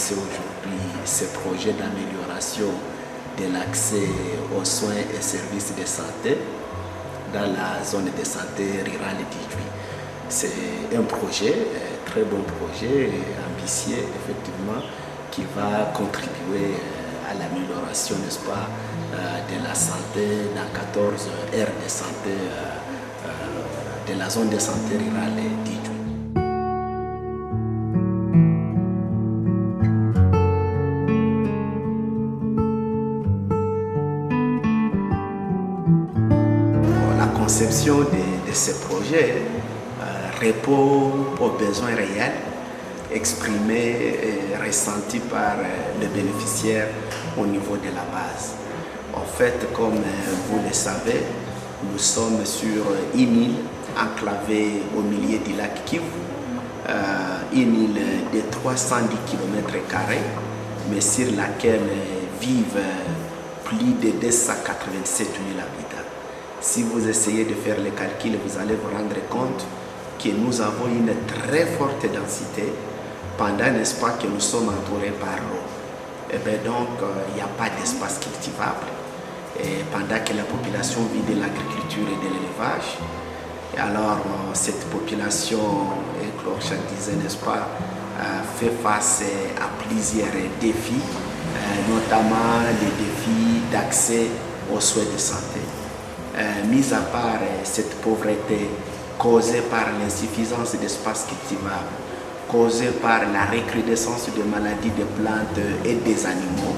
lancer aujourd'hui ce projet d'amélioration de l'accès aux soins et services de santé dans la zone de santé rurale d'Idjoui. C'est un projet, un très bon projet, ambitieux effectivement, qui va contribuer à l'amélioration, n'est-ce pas, de la santé dans 14 aires de santé de la zone de santé rurale d'Idjoui. La conception de ce projet répond aux besoins réels exprimés et ressentis par le bénéficiaire au niveau de la base. En fait, comme vous le savez, nous sommes sur une île enclavée au milieu du lac Kivu, une île de 310 km², mais sur laquelle vivent plus de 287 000 habitants. Si vous essayez de faire les calculs, vous allez vous rendre compte que nous avons une très forte densité pendant, n'est-ce pas, que nous sommes entourés par l'eau. Et bien donc, il n'y a pas d'espace cultivable. Et pendant que la population vit de l'agriculture et de l'élevage, alors cette population, et Claude Chac disait, n'est-ce pas, fait face à plusieurs défis, notamment les défis d'accès aux soins de santé. Mis à part cette pauvreté causée par l'insuffisance d'espace cultivable, causée par la recrudescence de maladies des plantes et des animaux,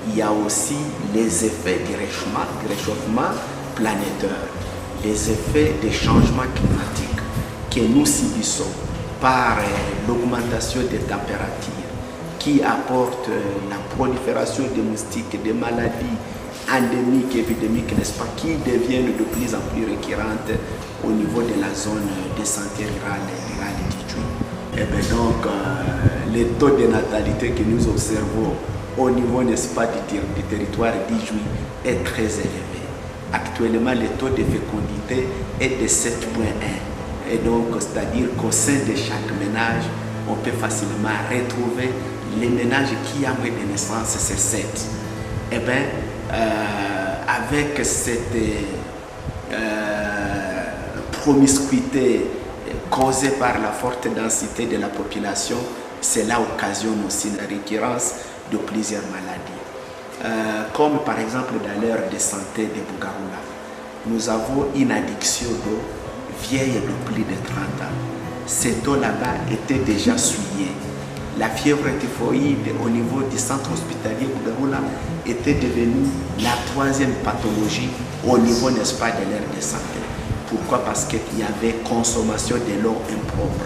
il y a aussi les effets du réchauffement planétaire, les effets des changements climatiques que nous subissons par l'augmentation des températures qui apporte la prolifération des moustiques, des maladies endémiques, épidémiques, n'est-ce pas, qui deviennent de plus en plus récurrentes au niveau de la zone de santé rurale d'Idjoui. Et bien donc, les taux de natalité que nous observons au niveau, n'est-ce pas, du territoire d'Idjoui est très élevé. Actuellement, le taux de fécondité est de 7,1. Et donc, c'est-à-dire qu'au sein de chaque ménage, on peut facilement retrouver les ménages qui ont de naissance, c'est 7. Et bien, avec cette promiscuité causée par la forte densité de la population, cela occasionne aussi la récurrence de plusieurs maladies. Comme par exemple dans l'ère de santé de Bugarula, nous avons une addiction d'eau vieille de plus de 30 ans. Cette eau là-bas était déjà souillée. La fièvre typhoïde au niveau du centre hospitalier Bugarula était devenue la 3e pathologie au niveau, n'est-ce pas, de l'ère de santé. Pourquoi? Parce qu'il y avait consommation de l'eau impropre.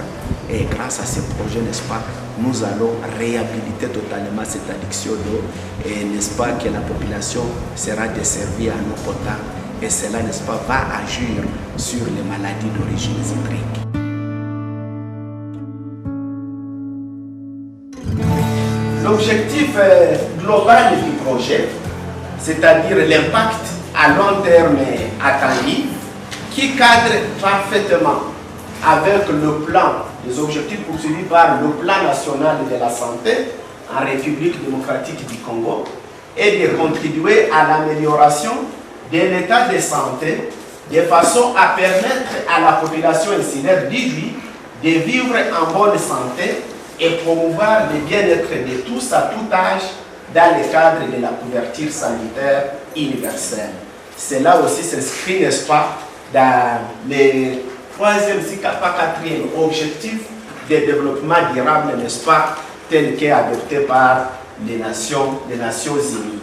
Et grâce à ce projet, n'est-ce pas, nous allons réhabiliter totalement cette addiction d'eau et, n'est-ce pas, que la population sera desservie en eau potable et cela, n'est-ce pas, va agir sur les maladies d'origine hydrique. L'objectif global du projet, c'est-à-dire l'impact à long terme attendu, qui cadre parfaitement avec le plan, les objectifs poursuivis par le plan national de la santé en République démocratique du Congo, est de contribuer à l'amélioration de l'état de santé de façon à permettre à la population insulaire d'Idjoui de vivre en bonne santé et promouvoir le bien-être de tous à tout âge dans le cadre de la couverture sanitaire universelle. Cela aussi s'inscrit, n'est-ce pas, dans les 3e, si pas 4e objectif de développement durable, n'est-ce pas, tel qu'est adopté par les Nations Unies.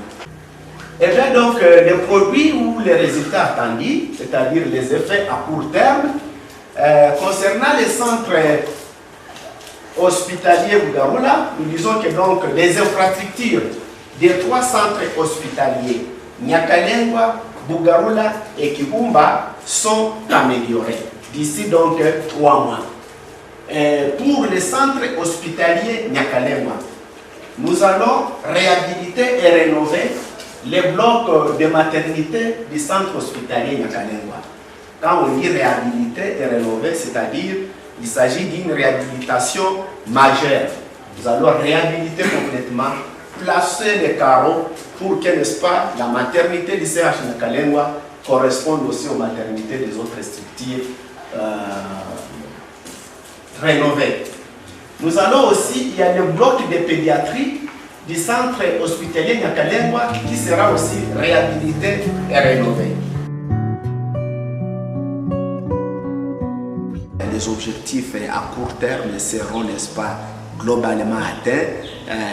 Et bien donc, les produits ou les résultats attendus, c'est-à-dire les effets à court terme, concernant les centres hospitaliers Bugarula, nous disons que donc les infrastructures des 3 centres hospitaliers, Nyakalengwa, Bugarula et Kibumba, sont améliorées d'ici donc 3 mois. Pour les centres hospitaliers Nyakalengwa, nous allons réhabiliter et rénover les blocs de maternité du centre hospitalier Nyakalengwa. Quand on dit réhabiliter et rénover, c'est-à-dire il s'agit d'une réhabilitation majeure Nous allons réhabiliter complètement, placer les carreaux pour que, n'est-ce pas, la maternité du CH Nakalengwa corresponde aussi aux maternités des autres structures rénovées. Nous allons aussi, il y a le bloc de pédiatrie du centre hospitalier Nakalengwa qui sera aussi réhabilité et rénové. Les objectifs à court terme seront, n'est-ce pas, globalement atteints.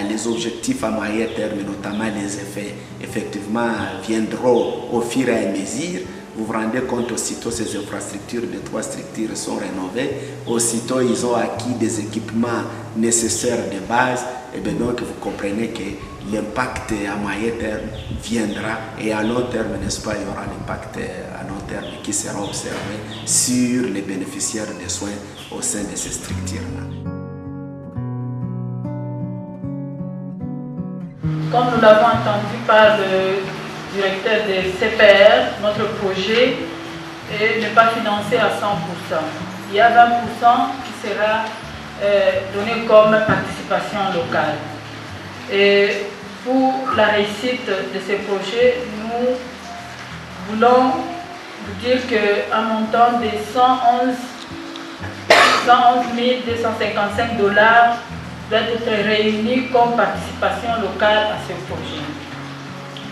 Les objectifs à moyen terme, notamment les effets, effectivement, viendront au fur et à mesure. Vous vous rendez compte, aussitôt ces infrastructures de 3 structures sont rénovées, aussitôt ils ont acquis des équipements nécessaires de base, et bien donc vous comprenez que l'impact à moyen terme viendra et à long terme, n'est-ce pas, il y aura l'impact à long terme qui sera observé sur les bénéficiaires des soins au sein de ces structures-là. Comme nous l'avons entendu par le directeur des CPR, notre projet n'est pas financé à 100%. Il y a 20% qui sera donné comme participation locale. Et pour la réussite de ces projets, nous voulons vous dire qu'un montant de 111 255 $ doit être réuni comme participation locale à ce projet.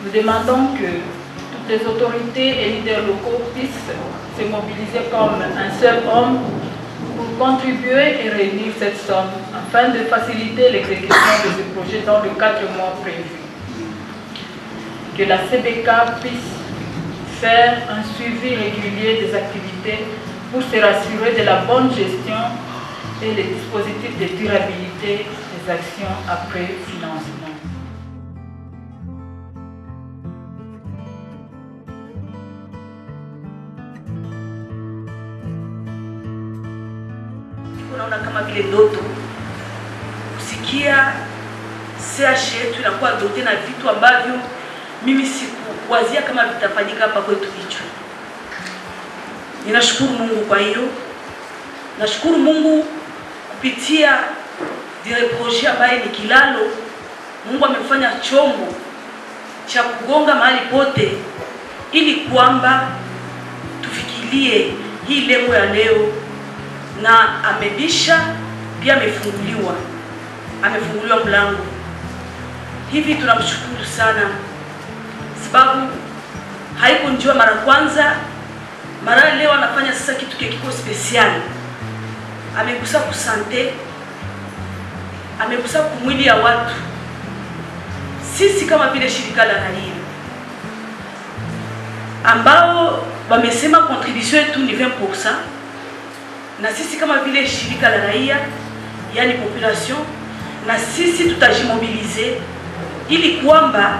Nous demandons que toutes les autorités et leaders locaux puissent se mobiliser comme un seul homme pour contribuer et réunir cette somme afin de faciliter l'exécution de ce projet dans les 4 mois prévus. Que la CBK puisse faire un suivi régulier des activités pour se rassurer de la bonne gestion et les dispositifs de durabilité des actions après financement. Unaona kama vile ndoto kusikia CH yetu inakuwa dote na vitu ambavyo mimi sikuwazia kama vitafanyika hapa kwetu hicho. Ninashukuru Mungu kwa hiyo. Nashukuru Mungu kupitia dire projet ambaye ni kilalo. Mungu amefanya chombo cha kugonga mahali pote ili kwamba tufikirie hii lengo ya leo, na amebisha pia amefunguliwa mlango. Hivi tunamshukuru sana sababu haiko njua mara kwanza, mara leo anafanya sasa kitu kiko special. Amegusa kusante, amegusa kumwili ya watu. Sisi kama vile shirika la raia ambao wamesema contribution yetu ni 20%, na sisi kama vile shirika la raia, yani population, na sisi tutajimobilize ili kwamba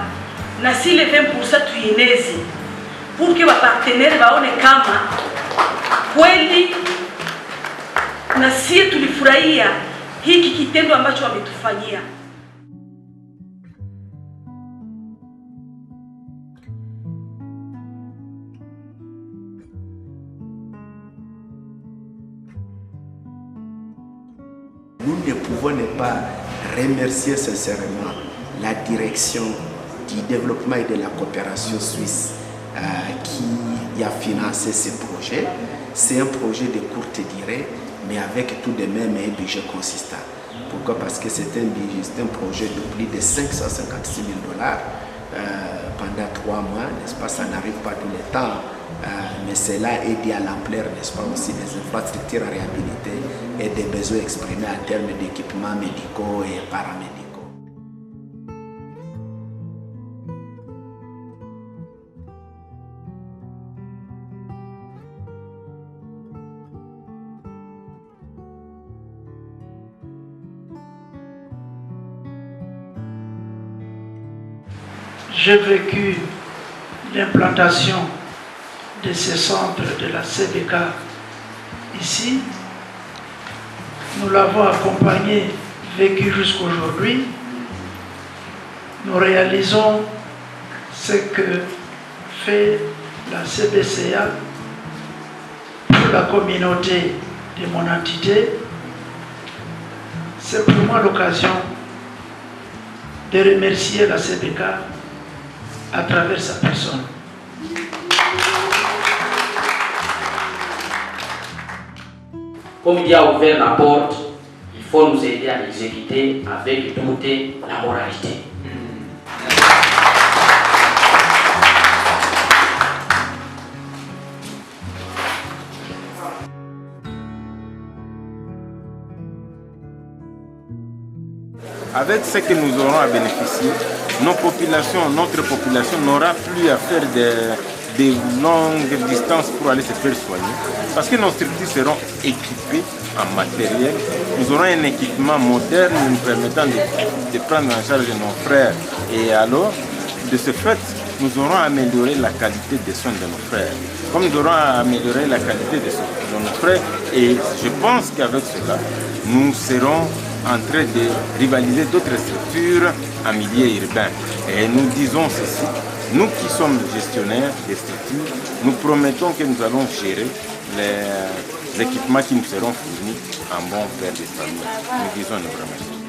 na sile 20% tuyeneze pour que wapartenere waone kama kweli na sisi tulifurahia hiki kitendo ambacho wametufanyia. Nous ne pouvons ne pas remercier sincèrement la direction du développement et de la coopération suisse qui a financé ce projet. C'est un projet de courte durée, mais avec tout de même un budget consistant. Pourquoi? Parce que c'est un projet de plus de 556 000 $ pendant 3 mois, n'est-ce pas? Ça n'arrive pas tout le temps, mais cela est dû à l'ampleur, n'est-ce pas, aussi des infrastructures à réhabiliter et des besoins exprimés en termes d'équipements médicaux et paramédicaux. J'ai vécu l'implantation de ce centre de la CBK ici. Nous l'avons accompagné, vécu jusqu'à aujourd'hui. Nous réalisons ce que fait la CBCA pour la communauté de mon entité. C'est pour moi l'occasion de remercier la CBK à travers sa personne. Comme il a ouvert la porte, il faut nous aider à l'exécuter avec toute la moralité. Avec ce que nous aurons à bénéficier, notre population n'aura plus à faire des longues distances pour aller se faire soigner. Parce que nos structures seront équipées en matériel. Nous aurons un équipement moderne nous permettant de prendre en charge nos frères. Et alors, de ce fait, nous aurons amélioré la qualité des soins de nos frères. Comme nous aurons amélioré la qualité de nos frères, et je pense qu'avec cela, nous serons en train de rivaliser d'autres structures en milieu urbain. Et nous disons ceci, nous qui sommes gestionnaires des structures, nous promettons que nous allons gérer les équipements qui nous seront fournis en bon père de famille. Nous disons nous remercions.